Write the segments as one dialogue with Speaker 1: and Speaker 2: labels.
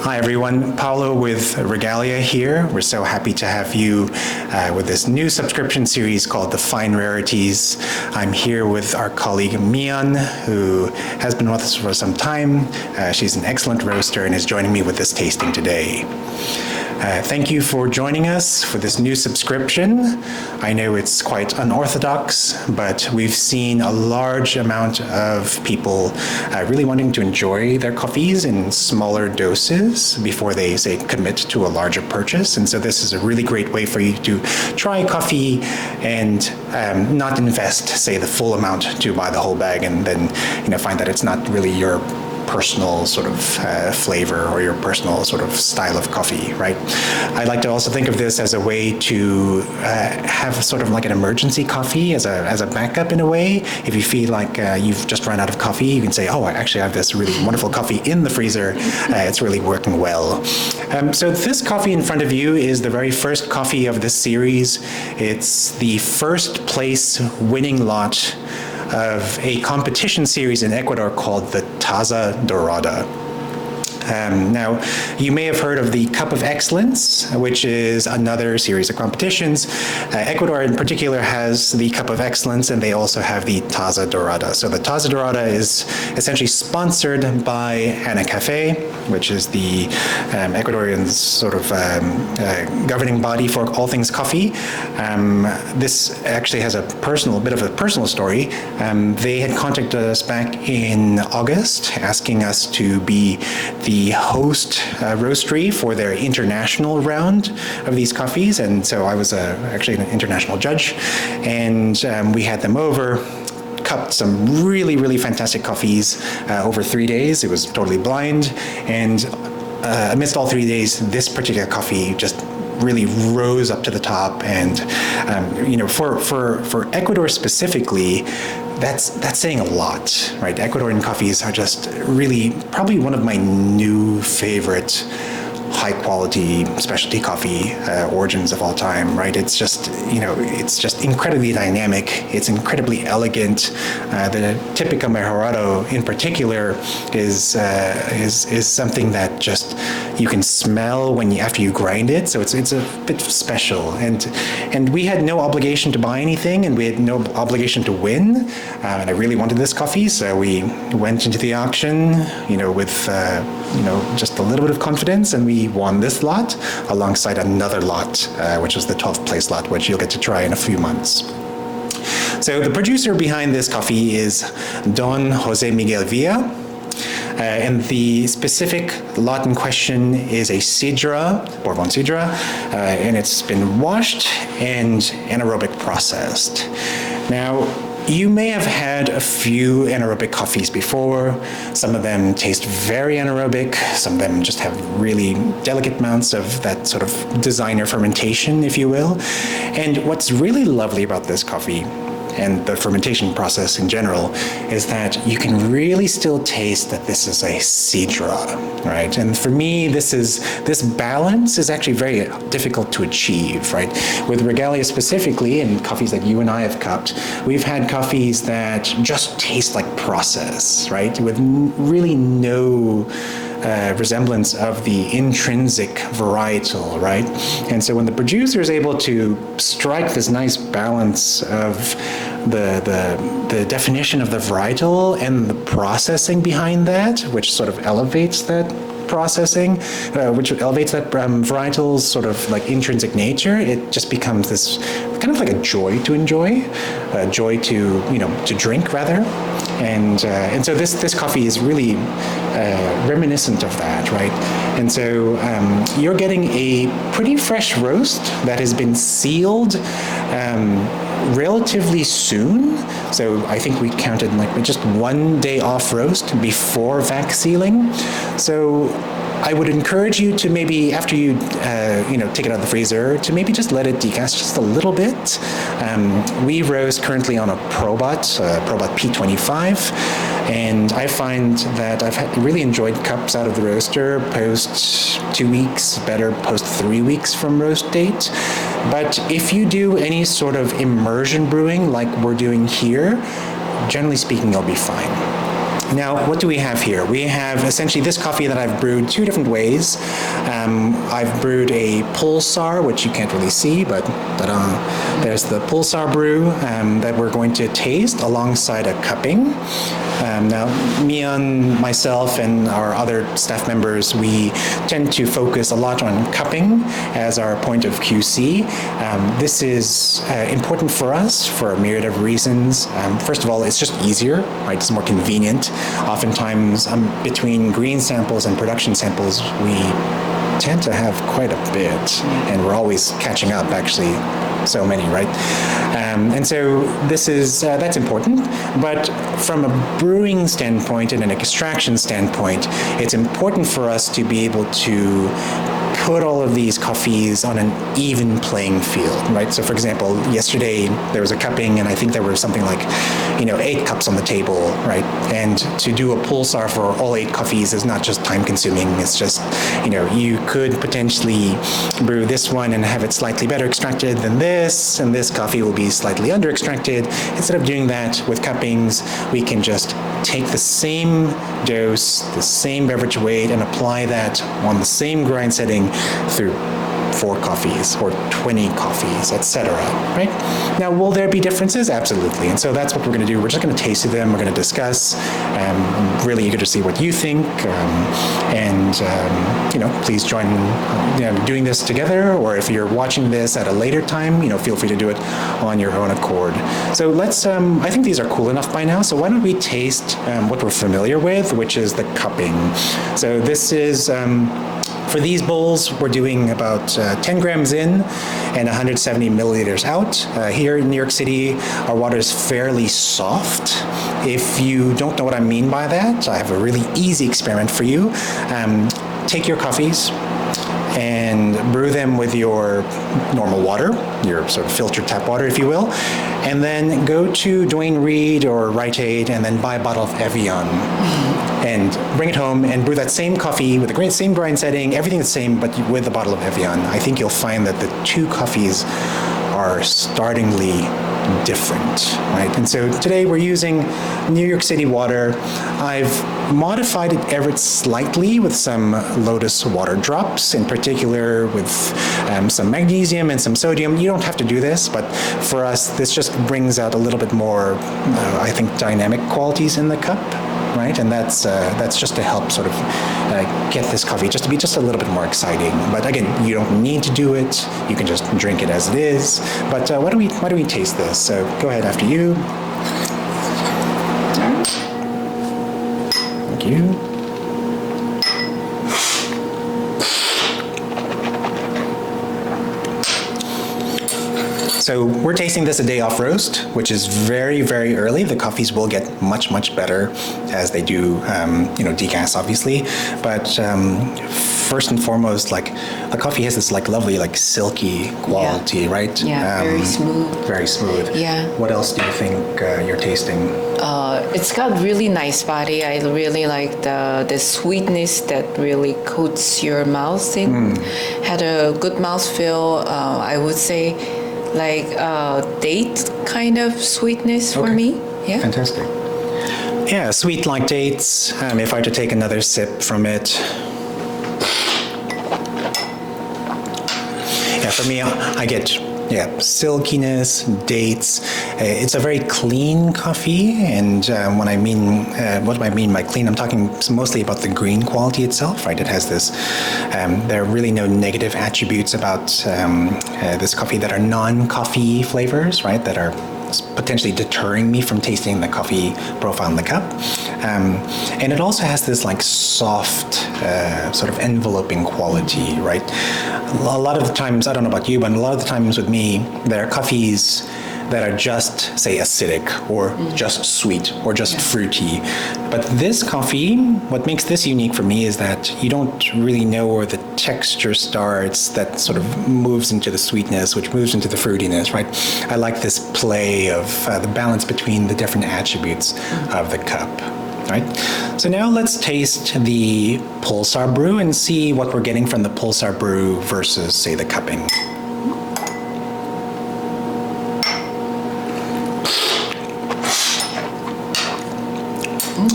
Speaker 1: Hi everyone, Paolo with Regalia here. We're so happy to have you with this new subscription series called the Fine Rarities. I'm here with our colleague Miyonne, who has been with us for some time. She's an excellent roaster and is joining me with this tasting today. Thank you for joining us for this new subscription. I know it's quite unorthodox, but we've seen a large amount of people really wanting to enjoy their coffees in smaller doses before they, say, commit to a larger purchase. And so this is a really great way for you to try coffee and not invest, say, the full amount to buy the whole bag and then find that it's not really your personal sort of flavor or your personal sort of style of coffee, right? I like to also think of this as a way to have sort of like an emergency coffee as a backup in a way. If you feel like you've just run out of coffee, you can say, oh, I actually have this really wonderful coffee in the freezer. It's really working well. So this coffee in front of you is the very first coffee of this series. It's the first place winning lot of a competition series in Ecuador called the Taza Dorada. Now, you may have heard of the Cup of Excellence, which is another series of competitions. Ecuador in particular has the Cup of Excellence, and they also have the Taza Dorada. So the Taza Dorada is essentially sponsored by Ana Cafe, which is the Ecuadorian sort of governing body for all things coffee. This actually has a bit of a personal story. They had contacted us back in August, asking us to be the host roastery for their international round of these coffees, and so I was actually an international judge, and we had them over, cupped some really, really fantastic coffees over 3 days. It was totally blind, and amidst all 3 days, this particular coffee just really rose up to the top. And for Ecuador specifically, that's saying a lot, right? Ecuadorian coffees are just really probably one of my new favorite high-quality specialty coffee origins of all time, right? It's just incredibly dynamic. It's incredibly elegant. The Típica Mejorado, in particular, is something that just you can smell after you grind it. So it's a bit special. And we had no obligation to buy anything, and we had no obligation to win. And I really wanted this coffee, so we went into the auction, with just a little bit of confidence, and we won this lot alongside another lot, which was the 12th place lot, which you'll get to try in a few months. So the producer behind this coffee is Don Jose Miguel Villa, and the specific lot in question is a Sidra, Bourbon Sidra, and it's been washed and anaerobic processed. Now, you may have had a few anaerobic coffees before. Some of them taste very anaerobic. Some of them just have really delicate amounts of that sort of designer fermentation, if you will. And what's really lovely about this coffee and the fermentation process in general is that you can really still taste that this is a Sidra, right? And for me, this balance is actually very difficult to achieve, right? With Regalia specifically, and coffees that you and I have cupped, we've had coffees that just taste like process, right? With really no resemblance of the intrinsic varietal, right? And so when the producer is able to strike this nice balance of the definition of the varietal and the processing behind that, which sort of elevates that processing, which elevates that varietal's sort of like intrinsic nature, it just becomes this kind of like a joy to enjoy, a joy to drink rather, and so this coffee is really reminiscent of that, right? And so you're getting a pretty fresh roast that has been sealed relatively soon. So I think we counted like just 1 day off roast before vac sealing. So I would encourage you to maybe, after you take it out of the freezer, to maybe just let it degas just a little bit. We roast currently on a Probat P25, and I find that I've really enjoyed cups out of the roaster post 2 weeks, better post 3 weeks from roast date. But if you do any sort of immersion brewing like we're doing here, generally speaking, you'll be fine. Now, what do we have here? We have essentially this coffee that I've brewed two different ways. I've brewed a pulsar, which you can't really see, but ta-da, there's the pulsar brew that we're going to taste alongside a cupping. Now, Miyonne, myself, and our other staff members, we tend to focus a lot on cupping as our point of QC. This is important for us for a myriad of reasons. First of all, it's just easier, right? It's more convenient. Oftentimes, between green samples and production samples, we tend to have quite a bit, and we're always catching up, actually. So many, right? And so this is that's important. But from a brewing standpoint and an extraction standpoint, it's important for us to be able to put all of these coffees on an even playing field, right? So, for example, yesterday there was a cupping, and I think there were something like, 8 cups on the table, right? And to do a pulsar for all 8 coffees is not just time-consuming. It's just, you could potentially brew this one and have it slightly better extracted than this, and this coffee will be slightly under-extracted. Instead of doing that with cuppings, we can just take the same dose, the same beverage weight, and apply that on the same grind setting through 4 coffees or 20 coffees, etc. Right? Now, will there be differences? Absolutely. And so that's what we're going to do. We're just going to taste them. We're going to discuss. I'm really eager to see what you think. Please join doing this together. Or if you're watching this at a later time, feel free to do it on your own accord. So let's. I think these are cool enough by now. So why don't we taste what we're familiar with, which is the cupping. So this is. For these bowls, we're doing about 10 grams in and 170 milliliters out. Here in New York City, our water is fairly soft. If you don't know what I mean by that, I have a really easy experiment for you. Take your coffees and brew them with your normal water, your sort of filtered tap water, if you will, and then go to Duane Reade or Rite Aid and then buy a bottle of Evian and bring it home and brew that same coffee with the same grind setting, everything the same, but with a bottle of Evian. I think you'll find that the two coffees are startlingly different, right? And so today we're using New York City water. I've modified it ever slightly with some lotus water drops, in particular with some magnesium and some sodium. You don't have to do this, but for us, this just brings out a little bit more, I think, dynamic qualities in the cup, right? And that's just to help sort of get this coffee just to be just a little bit more exciting. But again, you don't need to do it. You can just drink it as it is. But why don't we taste this? So go ahead after you. Thank you. So we're tasting this a day off roast, which is very, very early. The coffees will get much, much better as they do, decaf, obviously. But first and foremost, the coffee has this lovely, silky quality, right?
Speaker 2: Yeah, very smooth.
Speaker 1: Very smooth.
Speaker 2: Yeah.
Speaker 1: What else do you think you're tasting?
Speaker 2: It's got really nice body. I really like the sweetness that really coats your mouth in. Had a good mouthfeel. I would say date kind of sweetness for me. Yeah.
Speaker 1: Fantastic. Yeah, sweet like dates. If I were to take another sip from it. Yeah, for me, I get silkiness, dates. It's a very clean coffee, and what I mean by clean, I'm talking mostly about the green quality itself, right? It has this, there are really no negative attributes about this coffee that are non-coffee flavors, right? That are potentially deterring me from tasting the coffee profile in the cup. And it also has this soft, sort of enveloping quality, right? A lot of the times, I don't know about you, but a lot of the times with me, there are coffees that are just, say, acidic or just sweet or just fruity. But this coffee, what makes this unique for me is that you don't really know where the texture starts that sort of moves into the sweetness, which moves into the fruitiness, right? I like this play of the balance between the different attributes of the cup. Right? So now let's taste the pulsar brew and see what we're getting from the pulsar brew versus, say, the cupping.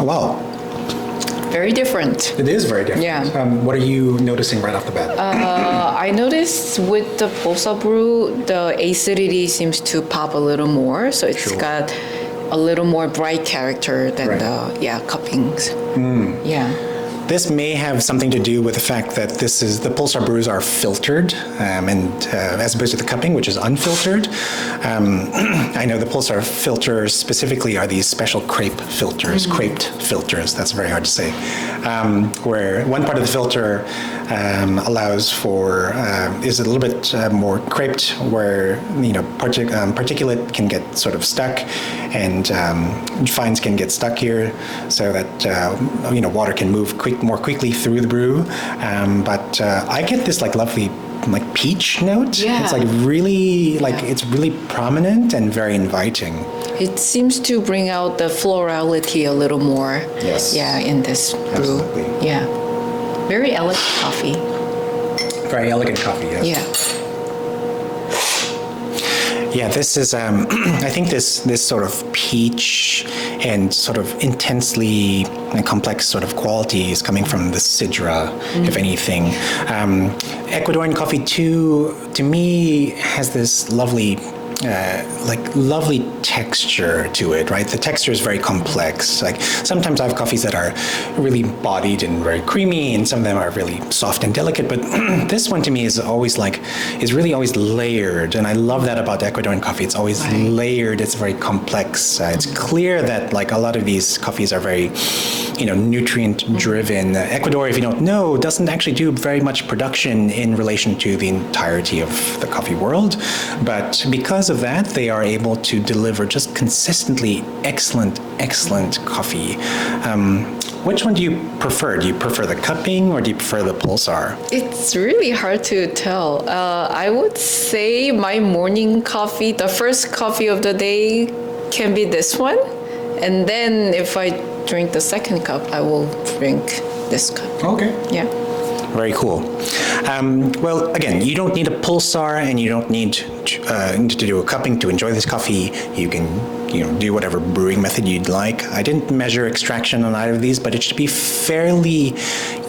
Speaker 1: Oh, wow.
Speaker 2: Very different.
Speaker 1: It is very different.
Speaker 2: Yeah.
Speaker 1: What are you noticing right off the bat?
Speaker 2: I noticed with the Pulsar brew, the acidity seems to pop a little more, so it's
Speaker 1: Sure.
Speaker 2: got a little more bright character than
Speaker 1: Right.
Speaker 2: the cuppings. Yeah.
Speaker 1: This may have something to do with the fact that the Pulsar brews are filtered, and as opposed to the cupping, which is unfiltered. I know the Pulsar filters specifically are these special crepe filters, creped filters. That's very hard to say. Where one part of the filter allows for is a little bit more creped, where particulate can get sort of stuck, and fines can get stuck here, so that water can move more quickly through the brew. But I get this lovely peach note.
Speaker 2: Yeah.
Speaker 1: It's really it's really prominent and very inviting.
Speaker 2: It seems to bring out the florality a little more.
Speaker 1: Yes.
Speaker 2: Yeah, in this brew.
Speaker 1: Absolutely.
Speaker 2: Yeah. Very elegant coffee.
Speaker 1: Very elegant coffee, yes.
Speaker 2: Yeah.
Speaker 1: Yeah, this is, I think this sort of peach and sort of intensely complex sort of quality is coming from the Sidra, if anything. Ecuadorian coffee, too, to me, has this lovely lovely texture to it, right? The texture is very complex. Sometimes I have coffees that are really bodied and very creamy, and some of them are really soft and delicate. But this one to me is really always layered, and I love that about Ecuadorian coffee. It's always layered. It's very complex. It's clear that a lot of these coffees are very, nutrient driven. Ecuador, if you don't know, doesn't actually do very much production in relation to the entirety of the coffee world, but because of that, they are able to deliver just consistently excellent coffee. Which one do you prefer? Do you prefer the cupping or do you prefer the Pulsar?
Speaker 2: It's really hard to tell. I would say my morning coffee, the first coffee of the day, can be this one. And then if I drink the second cup, I will drink this cup.
Speaker 1: Okay.
Speaker 2: Yeah.
Speaker 1: Very cool. Well, again, you don't need a Pulsar and you don't need to do a cupping to enjoy this coffee. You can do whatever brewing method you'd like. I didn't measure extraction on either of these, but it should be fairly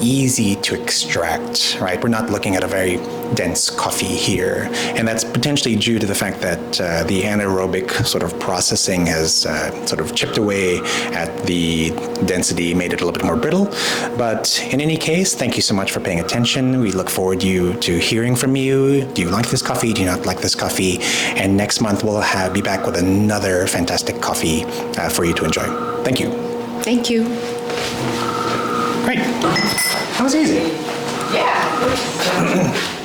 Speaker 1: easy to extract, right? We're not looking at a very dense coffee here, and that's potentially due to the fact that the anaerobic sort of processing has sort of chipped away at the density, made it a little bit more brittle. But in any case, thank you so much for paying attention. We look forward to hearing from you. Do you like this coffee? Do you not like this coffee? And next month we'll be back with another fantastic coffee for you to enjoy. Thank you.
Speaker 2: Thank you.
Speaker 1: Great. That was easy.
Speaker 2: Yeah.